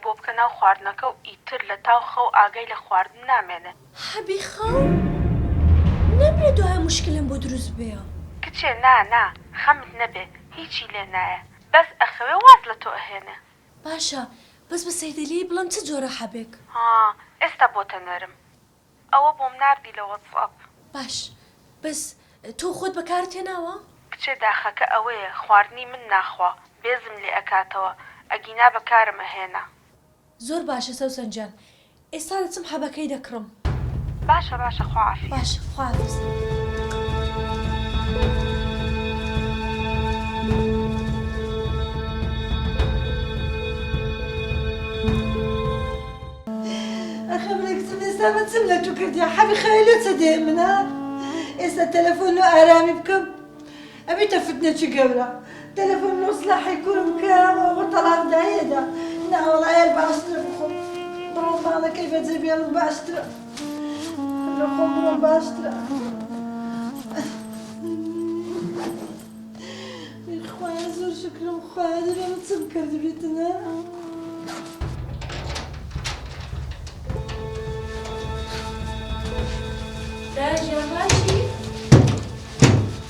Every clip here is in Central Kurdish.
بۆ بکە ناو خواردنەکە و ئیتر لە تاو خەو ئاگەی لە خواردن نامێنێ. حەبی خەو نەبێ دوای مشکلم بۆ دروست بێ. کچێ نا خەمت نەبێ هیچی لێ نایە بەس ئەخەوێ واز لە تۆ ئەهێنێ. باشە بەس بە سەیدەلی بڵم چ جۆرە حەبێک؟ ئێستا بۆتە نەرم ئەوە بۆم ناردی لە وەتسەپ. باش بەس تۆ خۆت بەکارت هێناوە؟ کچێ داخەکە ئەوەیە خواردنی من ناخوا بێزم لێ ئەکاتەوە ئەگینا بەکارم ئەهێنا. زۆر باشە سەوسەنجان ئێستا دەچم حەبەکەی دەکڕم. باشە خواحافیز. باشە خواحافیز. ئێستا چم لە تو کردیا حەبی خەیلە چە دێ منە ئێستا تەلەفۆن و ئارامی بکەم ئەبیتە فتنەچی گەورە تەلەفۆن و سلاحی کوورم بکەمەوە بۆ تەڵاقدایەدا ناوەڵایەر باشترە بخۆم بڕۆ ماڵەکەی بەجێ بێڵم باشترە لە خۆم بڕۆ باشترە خوایە زۆر شکرم خوایە دەبێمە چم کردبێتنە داژە باشی؟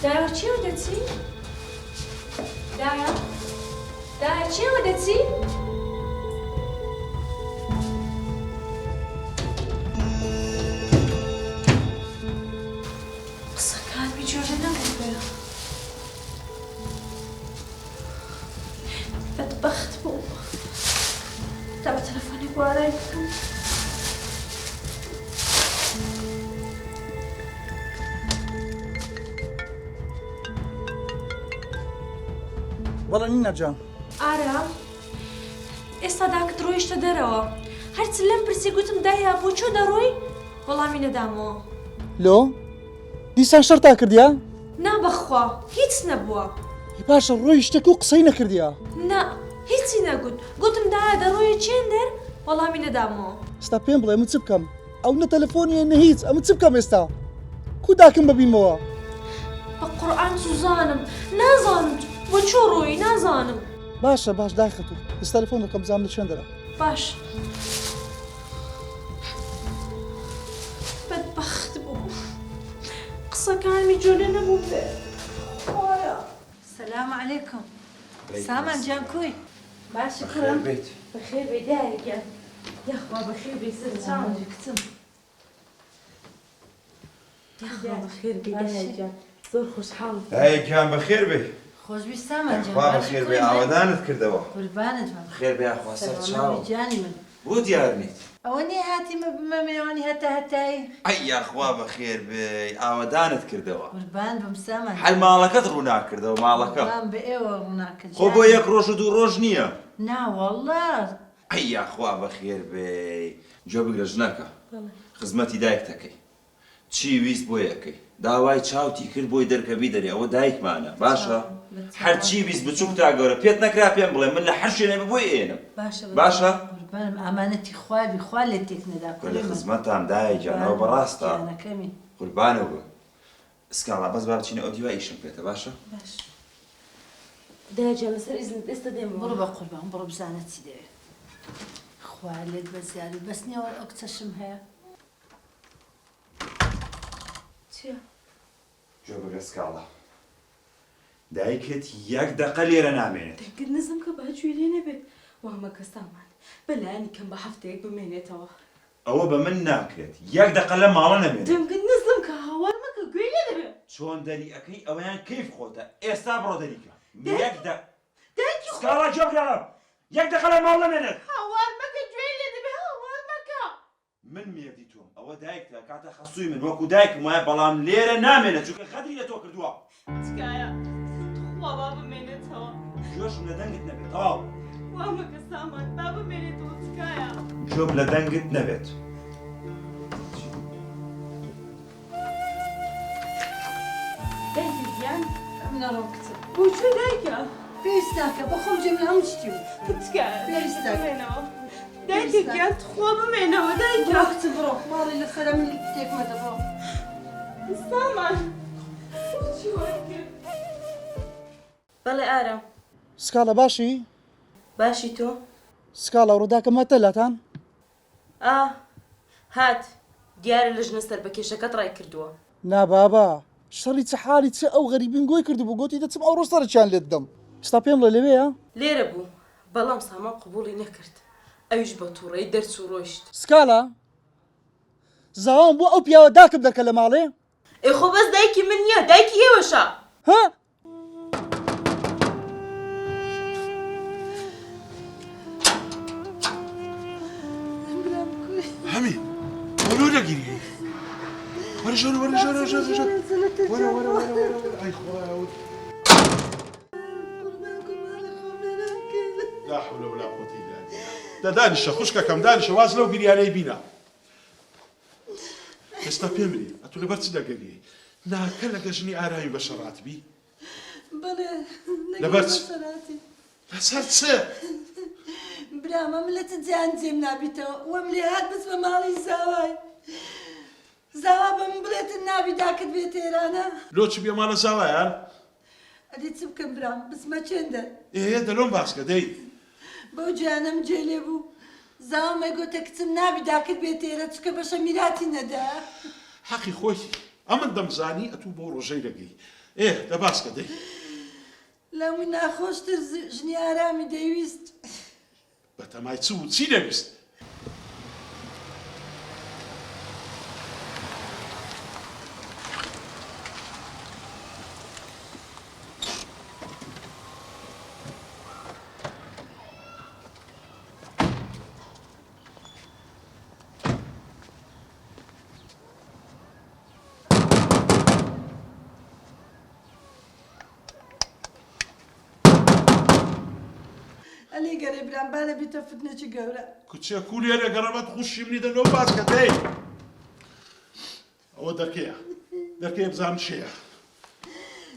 دایا چێوە دەچی؟ دایا چێوە دەچی؟ قسەکانمی جۆرە نەبوو بێ بەدبەخت بوو تا بە تەلەفۆنی بوارای بکەم. وەڵا نینە جان ئارا ئێستا داکت ڕۆیشتە دەرەوە هەرچ لەم پرسی گوتم دایە بۆ چۆ دەڕۆی وەڵامی نەدامەوە. لۆ دیسان شەرتا کردیا؟ نا بەخوا هیچ نەبووە. باشە ڕۆی شتێک و قسەی نەکردیا؟ نا هیچی نەگوت گوتم دایە دەڕۆیە چێن دەر وەڵامی نەدامەوە. ئێستا پێم بڵێ من چ بکەم؟ ئەو نە تەلەفۆنیە نە هیچ ئەمە چ بکەم ئێستا؟ کو داکەم ببیمەوە؟ بە قورئان سوزانم نازانم بۆ چۆ ڕۆی نازانم. باشە باش داخەتو ئێستا تەلەفۆن دەکەم بزانم لە چێن دەرە. باش بەدبەخت بوو قسەکانمی جۆرە نەبوو بێ. سلام علیکم سامان جان کوی باش کوڕم بەخێر بێ دایەگیان یاخوا بەخێر بێ سەرچاوم کچم یاخوا بەخێر بێ دایەگیان زۆر خۆشحاڵم. دایەکیان بەخێر بێ خۆشبی سامان جان خوا بەخێر بێ ئاوادانت کردەوە قوربانت بم خێر بێ ئاخوا سەرچاو جانی من بۆ دیارنیت ئەوە نیە هاتیمە بمە میێوانی هەتا هەتایی ئەی یاخوا بەخێر بێ ئاوادانت کردەوە قوربان بم سامان هەر ماڵەکەت ڕوو ناکردەوە ماڵەکە قوربان بە ئێوە ڕووناکرد خۆ بۆ یەک ڕۆژ و دوو ڕۆژ نییە نا وەڵڵا ئەی یاخوا بەخێر بێ جۆ بگرە ژنەکە خزمەتی دایک دەکەی چی ویست بۆ یەکەی داوای چاوتی کرد بۆی دەرکەبی دەرێ ئەوە دایکمانە باشە هەرچی ویست بچووک تا گەورە پێت نەکرا پێم بڵێ من لە هەر شوێنێ بۆی ئێنم باشە قوربانم ئامانەتی خوابی خوا لێ تێک نەدا لە خزمەتان دایکیانەوە بەڕاستە قوربانە بوو سکاڵا بەس با بچینە ئەو دیوای ئیشم پێێتە باشە باش دایەجان لەسەر ئیزنت ئێستا دێمەوە. بڕۆ بە قوربان بڕۆ بزانە چی دەوێت خوا لێت بە زیادی بەس نییەوە ئەو کچەشم هەیە چییە؟ جۆ بگرە سکاڵا دایکت یەک دەقە لێرە نامێنێت دەنگت نزم کە باگوێ لێ نەبێت وامەکە سامان بەلایانی کەم بە هەفتەیەک بمێنێتەوە. ئەوە بە من ناکرێت یەک دەقە لە ماڵە نەمێنێت دەنگت نزم کە هاوار مەکە گوێ لێ دەبێت. چۆن دەری ئەەکەی ئەوەیان کەیف خۆتە ئێستا بڕۆ دەریکە یەک دە سکاڵا جۆ بگەڕم یەک دەقە لە ماڵ نەمێنێت هاوار مەکە گوێ لێ دەبێت هاوار مەکە. من مێردی تۆم ئەوە دایکتە کاتە خەسووی من وەکو دایکم وایە بەڵام لێرە نامێنێت چونکە خەدری لە تۆ کردووە. تکایە خوا با بمێنێتەوە جۆشم لە دەنگت نەبێت تەواو وامەکە سامان با بمێنێتەوە تکایە جۆم لە دەنگت نەبێت. دایکیان منەڕۆ کچم بۆ چۆ دایکە؟ پێویست ناکە بە خۆم جێم لە هەموو شتی بوو تکایە پێویست ناکە بمێنەوە دایکێکیان خوا بمێنەوە دایکە. بڕۆ کچم بڕۆ ماڵی لەسەرە من تێکمەدە بڕۆ سامان چی وای کرد؟ بەڵێ ئارە سکاڵە باشی؟ باشی تۆ؟ سکاڵا ڕووداکە مەتەلاتان هات دیارە لە ژنەستەر بە کێشەکەت ڕای کردووە. نا بابا شەڕی چه حالی چه ئەو غەریبین گۆی کردو بۆ گوتی دەچم ئەو ڕۆستەرەکیان لێت دەم. ستا پێم لە لەوەیە؟ لێرە بوو بەڵام سامان قبوڵی نەکرد. ئەویش بە تووڕەی دەرچ و ڕۆیشت. سکاڵا زاوام بۆ ئەو پیاوە داکم دەکە لە ماڵێ؟ خۆ بەس دایکی من نییە دایکی ئێوەشە. ها؟ هەمی وەرە لەگیری وەرە ژۆر وەرە ژۆر وەرە ئەی خۆیاوت لا حول ولا قوة إلا بالله دانیشە خوشکەکەم دانیشە واز لەو گریانەی بینە ئێستا پێم بڵێ ئەتو لەبەر چ دەگەریەی ناکە لەگە ژنی ئارامی بە شەڕات بی بەڵێ لەبەر چ سەراتی لەسەر چ برامە ملەتە جیان جێم نابیتەوە وەم لێ هات بچ بە ماڵی زاوای زاوا بە من بڵێتن نابی داکت بێت ئێرانە لۆ چ بێ ماڵە زاوایان ئەدی چ بکەم برام بچمە چێندە دەلۆم باسکە دەی بەو گیانەم جێ لێ بوو زاوام ئەیگۆتە کچم نابی داکت بێت ئێرە چکە بەشە میراتی نەدا حەقی خۆی ئەمن دەمزانی ئەتوو بۆ ڕۆژەی دەگەی دەباسکە دەی لەمووی ناخۆشتر ژنی ئارامی دەیویست بەتەمای چ و چی دەویست ئەلی گەرێ برام با نەبیتە فتنەکی گەورە کچێ کوولێرە گەڕەمەت خوشی منی دەلۆ باسکە دەی ئەوە دەرکەیە بزانم چێە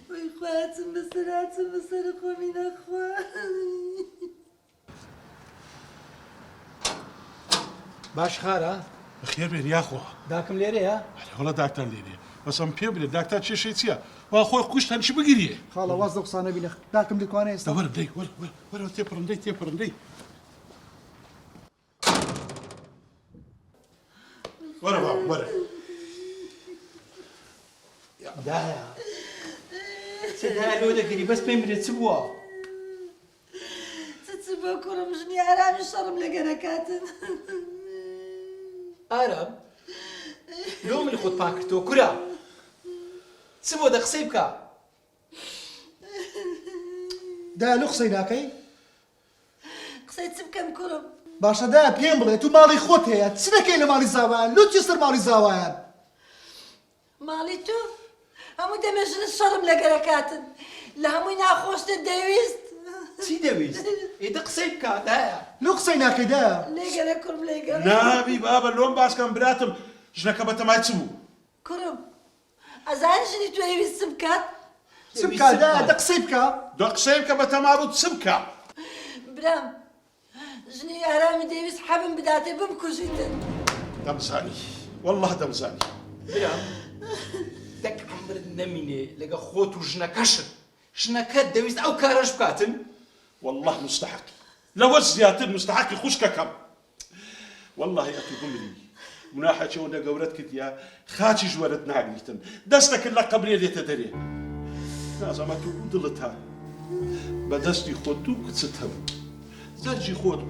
وەی خواچم بەسەر خۆمی نەخوا باش خارە بەخێر بێن یاخۆ داکم لێرەیە وەڵا داکتان لێنێ بەسەم پێ بێت داکتار چێشەی چییە وا خۆی کوشتان چی بگیریێ خاڵە واز لە قسانە بینە داکم دەتوانێت ئێستا وەرە دەی وەرە تێپڕندەی وەرە بابا وەرە دایە سەدای لۆ دەگەری بەس پێم برێت چ بووە چ بۆ کوڕم ژنی ئارامی شەڕم لەگەرەکاتن ئارام لۆ منی خۆت پاکردەوە کورە چ بۆ دە قسەی بکە دا لە قسەی ناکەی؟ قسەی چ بکەم کوڕم باشە دایە پێم بڵێ تو ماڵی خۆت هەیە چ دەکەی لە ماڵی زاوایان لۆ چی سەر ماڵی زاوایان ماڵی تو هەموو دەمێژنت شەڕم لەگەرەکاتن لە هەمووی ناخۆشتت دەویست چی دەویست ئێدە قسەی بکە دایە لۆ قسەی ناکەی دایە لێگەرە کوڕم لێگەرە نابی بابە لۆم باسکەم براتم ژنەکە بەتەمای چ بوو کوڕم ئەزانی ژنی تو ئەویست چ بکات چ بکە دایە دە قسەی بکە دۆ قسەیم کە بەتەما بوو چ بکە برام ژنی ئارامی دەویست حەبم بداتێ بمکوژیتن دەمزانی والله دەمزانی برام دەک عەمرت نەمینێ لەگە خۆت و ژنەکەت دەویست ئەو کارەش بکاتن والله مستحق لەوە زیاتر مستحقی خوشکەکەم والله ئەتوو بمری مناحەچە ئەوەندە گەورەت کردیا خاچی ژوەرت ناگریتن دەستەکرد لە قەبرێ دێتە دەرێ نازانم تو دڵت هات بەدەستی خۆت دوو کچت هەبوو زەرجی خۆت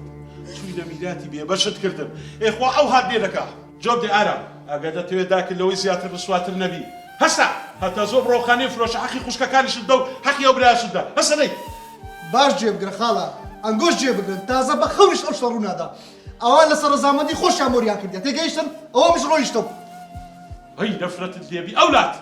چووینە میراتی بێبەشت کردم ئێخوا ئەو هات لێ دەکا جۆب دێ ئارام ئەگەر دەتەوێت داکرد لەوەی زیاتر بسواتر نەبی هەستا هەتا زۆر بڕۆخانەی فرۆشە حەقی خوشکەکانیشت دە و حەقی ئەو برایشتدا هەستا دەی باش جێ بگرە خاڵە ئەنگۆش جێ بگرن تازە بە خەونیش ئەو شەڕ ڕوونادا ئەوان لەسەر ڕەزامەندی خۆشیان مۆریان کردیان تێگەیشتن ئەوە مش ڕۆیشتم هەی نەفرەتت لێبی ئەولات